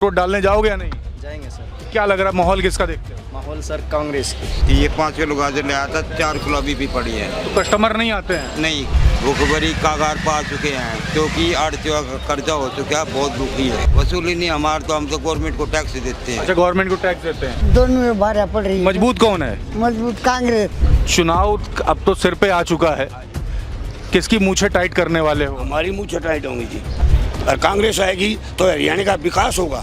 Vote डालने जाओगे या नहीं? जाएंगे सर। क्या लग रहा है, माहौल किसका देखते हो? माहौल सर कांग्रेस की। ये 5 किलो गाजर ले आता, 4 किलो अभी भी पड़ी है। तो कस्टमर नहीं आते हैं? नहीं, भूखभरी कागार पा चुके हैं क्योंकि आड़तियों का कर्जा हो चुका है, बहुत दुखी है। वसूली नहीं हमारे, तो हम तो गवर्नमेंट को टैक्स देते हैं। अच्छा, गवर्नमेंट को टैक्स देते हैं। दोनों में भारी पड़ रही है। मजबूत कौन है? मजबूत कांग्रेस। चुनाव अब तो सिर पे आ चुका है, किसकी मूछें टाइट करने वाले हो? हमारी मुँह टाइट होंगी जी। और कांग्रेस आएगी तो हरियाणा का विकास होगा।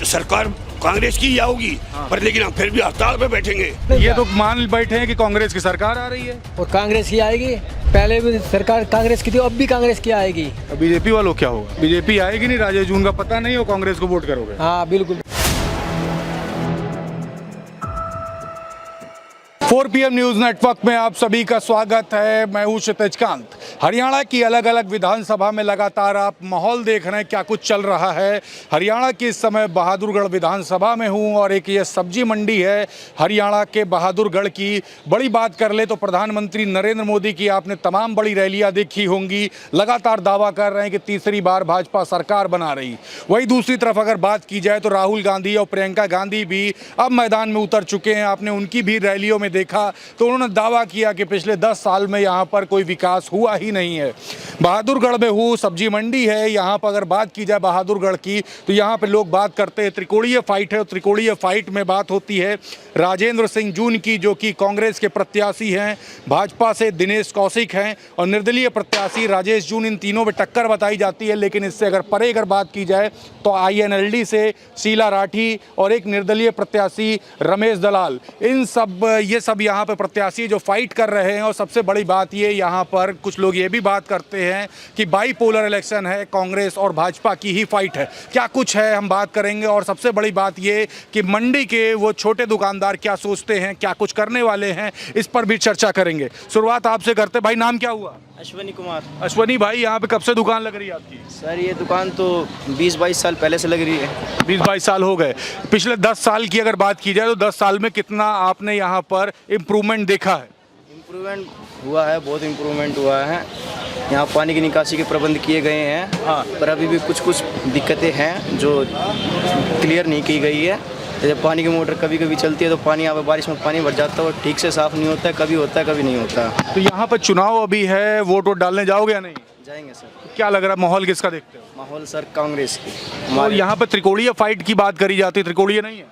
सरकार कांग्रेस की ही आएगी, पर लेकिन हम फिर भी हड़ताल पे बैठेंगे। ये तो मान बैठे हैं कि कांग्रेस की सरकार आ रही है और कांग्रेस की आएगी। पहले भी सरकार कांग्रेस की थी, अब भी कांग्रेस की आएगी। बीजेपी वालों क्या होगा? बीजेपी आएगी नहीं, राजेश जून का पता नहीं हो, कांग्रेस को वोट करोगे? हाँ बिल्कुल। 4 PM न्यूज नेटवर्क में आप सभी का स्वागत है। मैं हूं क्षितिज कांत। हरियाणा की अलग अलग विधानसभा में लगातार आप माहौल देख रहे हैं, क्या कुछ चल रहा है। हरियाणा की इस समय बहादुरगढ़ विधानसभा में हूं और एक ये सब्जी मंडी है हरियाणा के बहादुरगढ़ की। बड़ी बात कर ले तो प्रधानमंत्री नरेंद्र मोदी की आपने तमाम बड़ी रैलियां देखी होंगी। लगातार दावा कर रहे हैं कि तीसरी बार भाजपा सरकार बना रही। वही दूसरी तरफ अगर बात की जाए तो राहुल गांधी और प्रियंका गांधी भी अब मैदान में उतर चुके हैं। आपने उनकी भी रैलियों में देखा तो उन्होंने दावा किया कि पिछले 10 साल में यहाँ पर कोई विकास हुआ ही नहीं है। बहादुरगढ़ में हूँ, सब्जी मंडी है यहाँ पर। अगर बात की जाए बहादुरगढ़ की तो यहाँ पे लोग बात करते हैं त्रिकोणीय फाइट है, और त्रिकोणीय फाइट में बात होती है राजेंद्र सिंह जून की, जो कि कांग्रेस के प्रत्याशी हैं। भाजपा से दिनेश कौशिक हैं और निर्दलीय प्रत्याशी राजेश जून। इन तीनों में टक्कर बताई जाती है। लेकिन इससे अगर परे अगर बात की जाए तो INLD से शीला राठी और एक निर्दलीय प्रत्याशी रमेश दलाल, ये सब यहाँ पे प्रत्याशी जो फाइट कर रहे हैं। और सबसे बड़ी बात ये, यहाँ पर कुछ लोग ये भी बात करते हैं कि बाईपोलर इलेक्शन है, कांग्रेस और भाजपा की ही फाइट है। क्या कुछ है हम बात करेंगे। और सबसे बड़ी बात ये कि मंडी के वो छोटे दुकानदार क्या सोचते हैं, क्या कुछ करने वाले हैं, इस पर भी चर्चा करेंगे। शुरुआत आपसे करते। भाई नाम क्या हुआ? अश्वनी कुमार। अश्वनी भाई, यहाँ पे कब से दुकान लग रही है आपकी? सर ये दुकान तो 20-22 साल पहले से लग रही है। 20-22 साल हो गए। पिछले 10 साल की अगर बात की जाए तो 10 साल में कितना आपने यहाँ पर इम्प्रूवमेंट देखा है? इम्प्रूवमेंट हुआ है, बहुत इम्प्रूवमेंट हुआ है। यहाँ पानी की निकासी के प्रबंध किए गए हैं। हाँ। पर अभी भी कुछ दिक्कतें हैं जो क्लियर नहीं की गई है। जब पानी की मोटर कभी कभी चलती है तो पानी यहाँ पर बारिश में पानी भर जाता है और ठीक से साफ़ नहीं होता है, कभी होता है कभी नहीं होता। तो यहाँ पर चुनाव अभी है, वोट डालने जाओगे या नहीं? जाएंगे सर। क्या लग रहा है, माहौल किसका देखते हो? माहौल सर कांग्रेस की। और यहाँ पर त्रिकोणीय फाइट की बात करी जाती है, त्रिकोणीय नहीं है?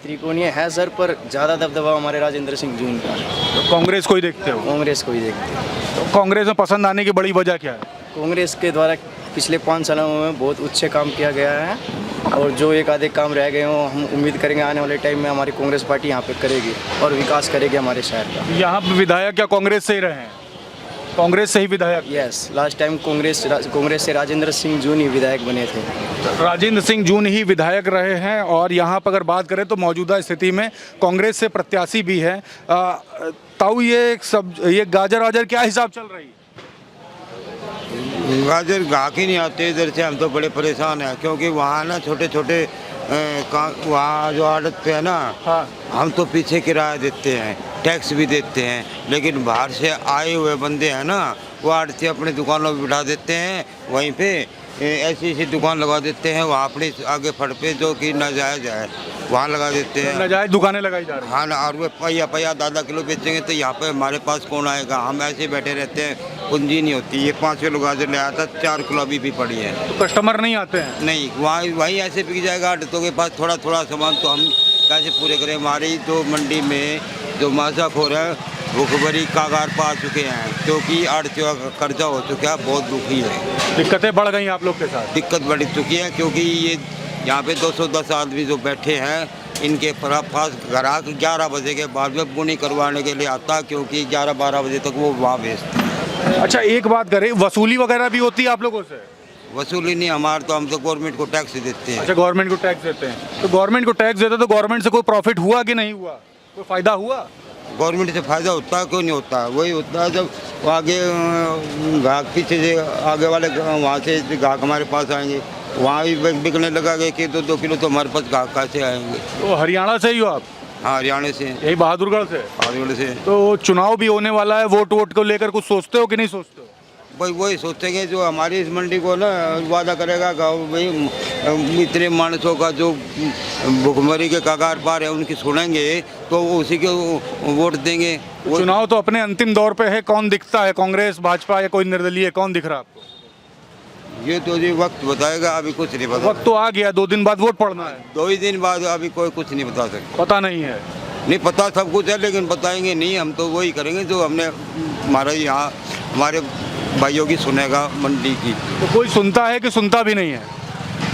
त्रिकोणीय है सर, पर ज़्यादा दबदबा हमारे राजेंद्र सिंह जून का। तो कांग्रेस को ही देखते हो? कांग्रेस को ही देखते हैं। तो कांग्रेस में पसंद आने की बड़ी वजह क्या है? कांग्रेस के द्वारा पिछले 5 सालों में बहुत अच्छे काम किया गया है और जो एक आधे काम रह गए हों हम उम्मीद करेंगे आने वाले टाइम में हमारी कांग्रेस पार्टी यहाँ पे करेगी और विकास करेगी हमारे शहर का। यहाँ पे विधायक क्या कांग्रेस से ही रहे हैं? कांग्रेस से ही विधायक? यस, लास्ट टाइम कांग्रेस से राजेंद्र सिंह जून ही विधायक बने थे। राजेंद्र सिंह जून ही विधायक रहे हैं। और यहाँ पर अगर बात करें तो मौजूदा स्थिति में कांग्रेस से प्रत्याशी भी हैं। ताऊ, ये गाजर वाजर क्या हिसाब चल रही है? गाजर गाहक ही नहीं आते इधर से, हम तो बड़े परेशान हैं क्योंकि वहाँ ना छोटे छोटे वहाँ जो आड़त पे है ना, हाँ। हम तो पीछे किराया देते हैं, टैक्स भी देते हैं, लेकिन बाहर से आए हुए बंदे हैं ना, वो आड़ती अपनी दुकानों पर बिठा देते हैं। वहीं पे ऐसी दुकान लगा देते हैं, वहाँ अपने आगे फड़ पे जो कि नाजायज है वहाँ लगा देते हैं। नाजायज दुकानें लगाई जा रही हैं। हाँ ना, और वो पहिया आधा किलो बेचेंगे तो यहाँ पे हमारे पास कौन आएगा। हम ऐसे बैठे रहते हैं, पूंजी नहीं होती। ये 5 किलो गाजर ले आता, 4 किलो अभी भी पड़ी है। तो कस्टमर नहीं आते हैं? नहीं, वहीं ऐसे बिक जाएगा आड़तों के पास थोड़ा थोड़ा सामान, तो हम कैसे पूरे करें। हमारी तो मंडी में जो माजाखोर है भूखभरी कागार पा चुके हैं क्योंकि आड़तियों का कर्जा हो चुका है, बहुत दुखी है। दिक्कतें बढ़ गई आप लोग के साथ? दिक्कत बढ़ चुकी है क्योंकि ये यहाँ पे 210 आदमी जो बैठे हैं, इनके पास ग्राहक 11 बजे के बाद में बुनी करवाने के लिए आता, क्योंकि 11-12 बजे तक वो वहाँ बेचते हैं। अच्छा, एक बात करें, वसूली वगैरह भी होती है आप लोगों से? वसूली नहीं हमारे, तो हम तो गवर्नमेंट को टैक्स देते हैं। अच्छा, गवर्नमेंट को टैक्स देते हैं। तो गवर्नमेंट को टैक्स देते तो गवर्नमेंट से कोई प्रॉफिट हुआ कि नहीं हुआ, कोई फायदा हुआ? गवर्नमेंट से फ़ायदा होता है, क्यों नहीं होता? वही होता है जब आगे ग्राहक पीछे से आगे वाले वहाँ से ग्राहक हमारे पास आएंगे, वहाँ भी बिकने लगा गए कि 2-2 किलो तो हमारे पास ग्राहक कैसे आएंगे। तो हरियाणा से ही हो आप? हाँ, हरियाणा से। यही बहादुरगढ़ से? बहादुरगढ़ से। तो चुनाव भी होने वाला है, वोट को लेकर कुछ सोचते हो कि नहीं सोचते हो? भाई वही सोचेंगे जो हमारी इस मंडी को ना वादा करेगा गाँव भाई इतने मानसों का जो भुखमरी के कगार पार है उनकी सुनेंगे तो वो उसी को वोट देंगे। वो चुनाव तो अपने अंतिम दौर पे है, कौन दिखता है, कांग्रेस, भाजपा या कोई निर्दलीय, कौन दिख रहा है आपको? ये तो जी वक्त बताएगा, अभी कुछ नहीं पता। वक्त तो आ गया, 2 दिन बाद वोट पड़ना है। 2 ही दिन बाद अभी कोई कुछ नहीं बता सकता। पता नहीं है। नहीं पता सब कुछ है लेकिन बताएंगे नहीं, हम तो वही करेंगे जो हमने हमारे यहाँ हमारे भाइयों की सुनेगा मंडी की। तो कोई सुनता है कि सुनता भी नहीं है?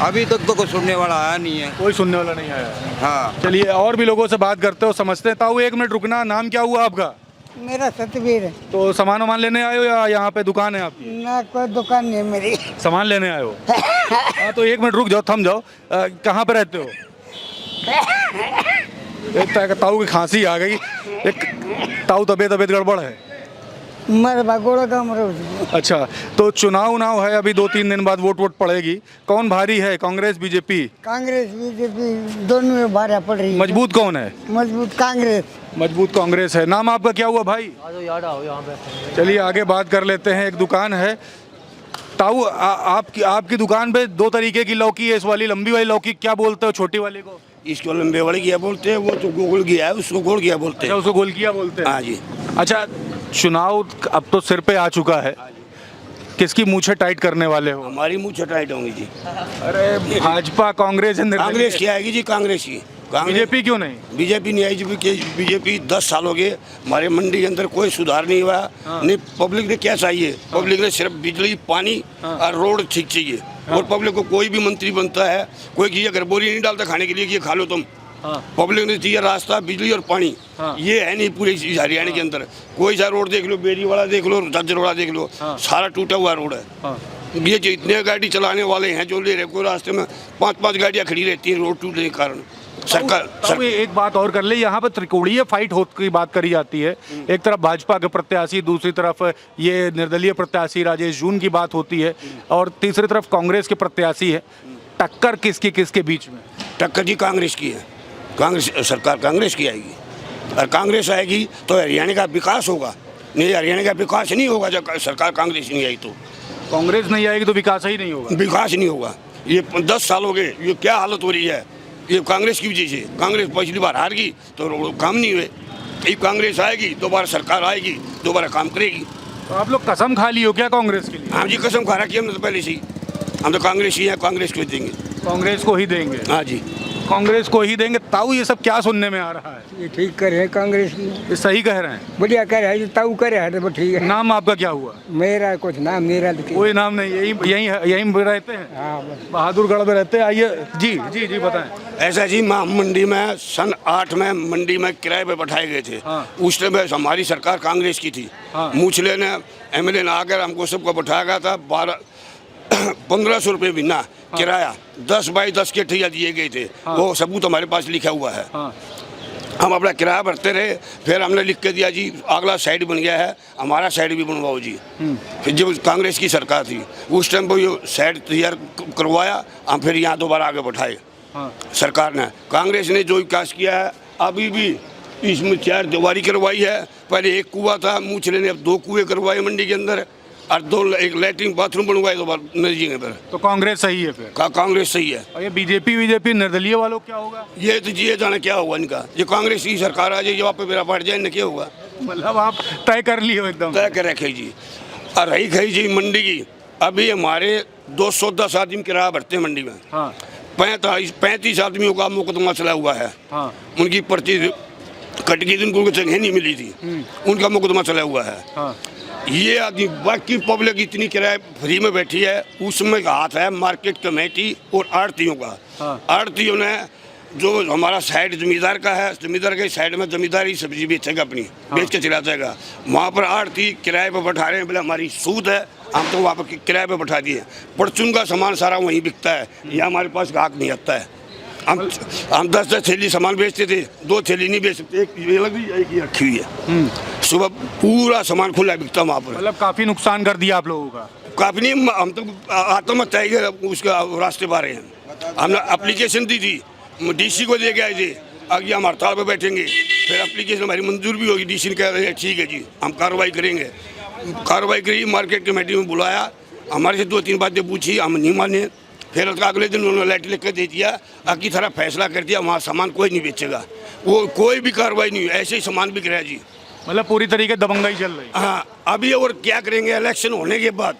अभी तक तो कोई सुनने वाला आया नहीं है। कोई सुनने वाला नहीं आया। हाँ चलिए और भी लोगों से बात करते हो, समझते हैं। ताऊ 1 मिनट रुकना, नाम क्या हुआ आपका? मेरा सतवीर है। तो सामान वामान लेने आए हो या यहाँ पे दुकान है आपकी? ना कोई दुकान नहीं है मेरी। सामान लेने आए हो? हाँ तो 1 मिनट रुक जाओ, थम जाओ। कहाँ पे रहते हो? एक ताऊ की खांसी आ गई। एक ताऊ तबीयत गड़बड़ है। मर बागोड़ा का मरोज। अच्छा, तो चुनाव है अभी, 2-3 दिन बाद वोट पड़ेगी। कौन भारी है, कांग्रेस बीजेपी? कांग्रेस बीजेपी दोनों में भारी पड़ रही है। मजबूत कौन है? मजबूत कांग्रेस। मजबूत कांग्रेस है। नाम आपका क्या हुआ भाई? चलिए आगे बात कर लेते हैं। एक दुकान है। ताऊ आपकी दुकान पे 2 तरीके की लौकी है। इस वाली लंबी वाली लौकी क्या बोलते हो, छोटी वाली को? इसको लंबे वाले किया बोलते हैं, वो तो गोल किया है उसको गोल किया बोलते अच्छा, हैं। उसको गोलकिया बोलते हैं। हाँ जी। अच्छा, चुनाव अब तो सिर पे आ चुका है, किसकी मूछें टाइट करने वाले हो? हमारी मुँह टाइट होंगी जी। अरे भाजपा, कांग्रेस है, कांग्रेस की आएगी जी, कांग्रेस की। बीजेपी क्यों नहीं? बीजेपी नहीं आई जी। बीजेपी 10 साल हो गए, हमारे मंडी के अंदर कोई सुधार नहीं हुआ। नहीं, पब्लिक ने क्या चाहिए? पब्लिक ने सिर्फ बिजली, पानी और रोड ठीक चाहिए। और पब्लिक को कोई भी मंत्री बनता है, कोई की अगर बोरी नहीं डालता खाने के लिए कि ये खा लो तुम। पब्लिक ने चाहिए रास्ता, बिजली और पानी। ये है नहीं पूरे हरियाणा के अंदर। कोई सा रोड देख लो, बेरी वाला देख लो, झज्जरवाड़ा देख लो, सारा टूटा हुआ रोड है। ये जो इतने गाड़ी चलाने वाले हैं जो ले रहे, कोई रास्ते में 5-5 गाड़ियाँ खड़ी रहती हैं रोड टूटने के कारण। सरकार एक बात और कर ले, यहाँ पर त्रिकोणीय फाइट की बात करी जाती है। एक तरफ भाजपा के प्रत्याशी, दूसरी तरफ ये निर्दलीय प्रत्याशी राजेश जून की बात होती है, और तीसरी तरफ कांग्रेस के प्रत्याशी है। टक्कर किसके बीच में? टक्कर जी कांग्रेस की है। कांग्रेस सरकार कांग्रेस की आएगी, और कांग्रेस आएगी तो हरियाणा का विकास होगा। नहीं, हरियाणा का विकास नहीं होगा जब सरकार कांग्रेस नहीं आई तो। कांग्रेस नहीं आएगी तो विकास ही नहीं होगा। विकास नहीं होगा। ये 10 साल हो गए, ये क्या हालत हो रही है? ये कांग्रेस की वजह से। कांग्रेस पिछली बार हार गई तो काम नहीं हुए। ये कांग्रेस आएगी, दोबारा सरकार आएगी, दोबारा काम करेगी। तो आप लोग कसम खा ली हो क्या कांग्रेस के लिए? हाँ जी, कसम खा रखी हमने तो पहले से ही। हम तो कांग्रेस ही हैं, कांग्रेस को देंगे। कांग्रेस को ही देंगे? हाँ जी, कांग्रेस को ही देंगे। ताऊ ये सब क्या सुनने में आ रहा है? ये ठीक कर रहे हैं कांग्रेस की। ये सही कह रहे हैं? बढ़िया कर रहे हैं, ताऊ कर रहे हैं तो ठीक है। नाम आपका क्या हुआ? मेरा कुछ नाम मेरा तो कोई नाम नहीं, यही रहते हैं? हाँ बस। बहादुरगढ़ में रहते हैं। आइए जी बताएं। ऐसा जी, मंडी में सन 8 में मंडी में किराए पे बैठाए गए थे। उस टाइम हमारी सरकार कांग्रेस की थी। मूछले ने, एमएलए ने आकर हमको सबको बैठाया गया था। 1500 रुपये महीना किराया, 10 बाई 10 के ठैया दिए गए थे। वो सबूत हमारे पास लिखा हुआ है। हम अपना किराया भरते रहे, फिर हमने लिख के दिया जी अगला साइड बन गया है, हमारा साइड भी बनवाओ जी। फिर जब कांग्रेस की सरकार थी उस टाइम पर ये साइड तैयार करवाया, हम फिर यहाँ दोबारा आगे बैठाए। सरकार ने, कांग्रेस ने जो विकास किया है, अभी भी इसमें 4 दीवारी करवाई है। पहले 1 कुआं था, मूछले ने अब 2 कुएं करवाए मंडी के अंदर, और एक लैट्रिन बाथरूम बनवाए नदी में। फिर तो कांग्रेस सही है? फिर कांग्रेस सही है। और ये बीजेपी निर्दलीय वालों क्या होगा? ये तो जी जाने क्या होगा इनका। ये कांग्रेस की सरकार आ जाए, जब आप मेरा बढ़ जाए न क्या होगा। मतलब आप तय कर लिए हो एकदम? तय कर रखे जी। और रही खई जी मंडी की, अभी हमारे 210 आदमी किराया भरते हैं मंडी में। 35 आदमियों का मुकदमा चला हुआ है। उनकी पर्ची कट गई थी, उनको जगह नहीं मिली थी, उनका मुकदमा चला हुआ है। ये आदमी, बाकी पब्लिक इतनी किराए फ्री में बैठी है, उसमें हाथ है मार्केट कमेटी और आड़तियों का। आड़तियों ने जो हमारा साइड जमींदार का है, जमींदार के साइड में जमींदार ही सब्जी बेचेगा, अपनी बेच के चला जाएगा। वहाँ पर आड़ती किराए पर बैठा रहे हैं, बोले हमारी सूद है, हम तो वहाँ पर किराए पर बैठा दिए। परचून का सामान सारा वहीं बिकता है, यहाँ हमारे पास ग्राहक नहीं आता है। हम 10-10 थैली सामान बेचते थे, 2 थैली नहीं बेच सकते, एक ये लगी, एक ये रखी हुई है। सुबह पूरा सामान खुला बिकता वहाँ पर। मतलब काफी नुकसान कर दिया आप लोगों का? काफी नहीं, हम तो आत्महत्या के उसका रास्ते पा रहे हैं। हमने एप्लीकेशन दी थी, डीसी को दे के आए थे, आगे हम हड़ताल पर बैठेंगे, फिर एप्लीकेशन हमारी मंजूर भी होगी। डीसी ने कह रहे हैं ठीक है जी, हम कार्रवाई करेंगे। कार्रवाई करी, मार्केट कमेटी में बुलाया, हमारे से 2-3 बातें पूछी, हम नहीं माने। फिर अगले दिन उन्होंने लेटर लिख कर दे दिया, की तरह फैसला कर दिया, वहाँ सामान कोई नहीं बेचेगा। वो कोई भी कार्रवाई नहीं हुई, ऐसे ही सामान बिक रहा है जी। मतलब पूरी तरीके दबंगाई चल रही है। हाँ, अभी और क्या करेंगे, इलेक्शन होने के बाद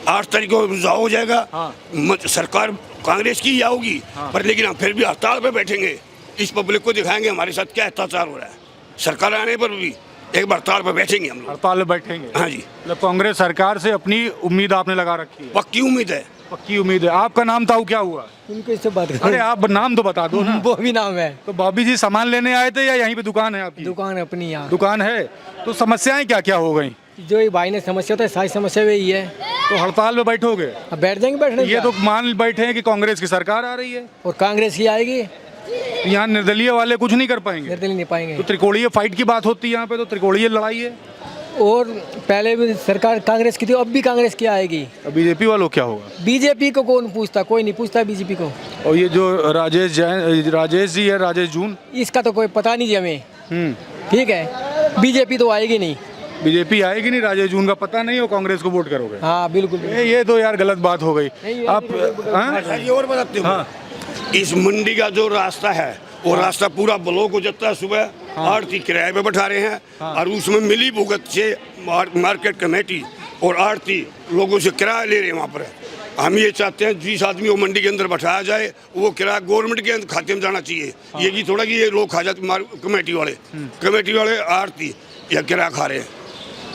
8 तारीख को रुझाव हो जाएगा। सरकार कांग्रेस की ही आओगी, पर लेकिन हम फिर भी हड़ताल पे बैठेंगे, इस पब्लिक को दिखाएंगे हमारे साथ क्या अत्याचार हो रहा है। सरकार आने पर भी एक बार हड़ताल पर बैठेंगे हम लोग। हड़ताल में बैठेंगे? हाँ जी। मतलब कांग्रेस सरकार से अपनी उम्मीद आपने लगा रखी है? पक्की उम्मीद है। पक्की उम्मीद है। आपका नाम था, क्या हुआ? उनको इससे बात अरे करें। आप नाम तो बता दो ना। वो भी नाम है। तो भाभी जी सामान लेने आए थे या यहीं पे दुकान है आपकी? दुकान अपनी यहाँ। दुकान है। तो समस्याएं क्या क्या हो गई? जो ये भाई ने समस्या होता है, सारी समस्या वही है। तो हड़ताल में बैठोगे? अब बैठ जाएंगे, बैठने ये तो मान बैठे हैं कि कांग्रेस की सरकार आ रही है और कांग्रेस की आएगी, यहाँ निर्दलीय वाले कुछ नहीं कर पाएंगे। निर्दलीय नहीं पाएंगे। तो त्रिकोणीय फाइट की बात होती है यहाँ पे, तो त्रिकोणीय लड़ाई है। और पहले भी सरकार कांग्रेस की थी, अब भी कांग्रेस की आएगी। अब बीजेपी वालों क्या होगा? बीजेपी को कौन पूछता? कोई नहीं पूछता बीजेपी को। और ये जो राजेश जी है, राजेश जून, इसका तो कोई पता नहीं जी हमें। ठीक है, बीजेपी तो आएगी नहीं। बीजेपी आएगी नहीं, राजेश जून का पता नहीं हो, कांग्रेस को वोट करोगे? हाँ बिल्कुल। ये तो यार गलत बात हो गई। आप हाँ? ये और बताते हो, इस मंडी का जो रास्ता है वो रास्ता पूरा ब्लॉक हो जाता है। सुबह आड़ती किराए पे बैठा रहे हैं और उसमें मिली भुगत से मार्केट कमेटी और आड़ती लोगों से किराया ले रहे हैं वहाँ पर। हम ये चाहते हैं 20 आदमी को मंडी के अंदर बैठाया जाए, वो किराया गवर्नमेंट के खाते में जाना चाहिए। ये कि थोड़ा कि ये लोग खा जाते, कमेटी वाले आड़ती या किराया खा रहे हैं।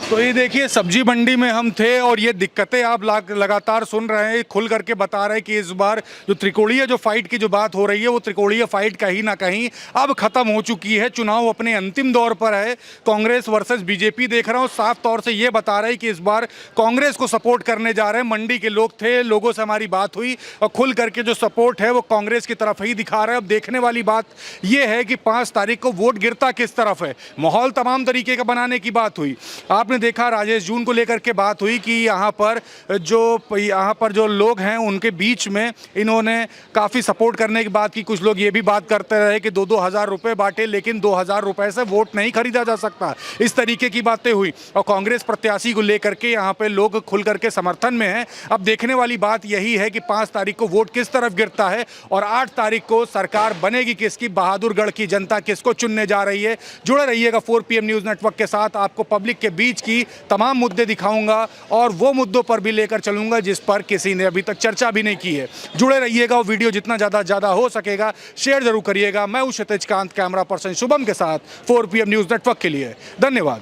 तो ये देखिए, सब्जी मंडी में हम थे और ये दिक्कतें आप लगातार सुन रहे हैं, खुल करके बता रहे हैं कि इस बार जो त्रिकोणीय जो फाइट की जो बात हो रही है, वो त्रिकोणीय फाइट कहीं ना कहीं अब खत्म हो चुकी है। चुनाव अपने अंतिम दौर पर है, कांग्रेस वर्सेस बीजेपी देख रहा हूँ। साफ तौर से ये बता रहे हैं कि इस बार कांग्रेस को सपोर्ट करने जा रहे हैं। मंडी के लोग थे, लोगों से हमारी बात हुई और खुल करके जो सपोर्ट है वो कांग्रेस की तरफ ही दिखा रहे हैं। अब देखने वाली बात ये है कि 5 तारीख को वोट गिरता किस तरफ है। माहौल तमाम तरीके का बनाने की बात हुई। आपने देखा, राजेश जून को लेकर के बात हुई कि यहाँ पर जो लोग हैं उनके बीच में इन्होंने काफ़ी सपोर्ट करने की बात की। कुछ लोग ये भी बात करते रहे कि 2-2 हज़ार रुपये बांटे, लेकिन 2 हज़ार रुपये से वोट नहीं खरीदा जा सकता। इस तरीके की बातें हुई और कांग्रेस प्रत्याशी को लेकर के यहाँ पे लोग खुल करके समर्थन में हैं। अब देखने वाली बात यही है कि 5 तारीख को वोट किस तरफ गिरता है और 8 तारीख को सरकार बनेगी किसकी, बहादुरगढ़ की जनता किसको चुनने जा रही है। जुड़े रहिएगा 4 PM न्यूज़ नेटवर्क के साथ। आपको पब्लिक के बीच की तमाम मुद्दे दिखाऊंगा और वो मुद्दों पर भी लेकर चलूंगा जिस पर किसी ने अभी तक चर्चा भी नहीं की है। जुड़े रहिएगा, वो वीडियो जितना ज़्यादा हो सकेगा शेयर जरूर करिएगा। मैं हूं क्षितिज कांत, कैमरा पर्सन शुभम के साथ 4 PM न्यूज़ नेटवर्क के लिए। धन्यवाद।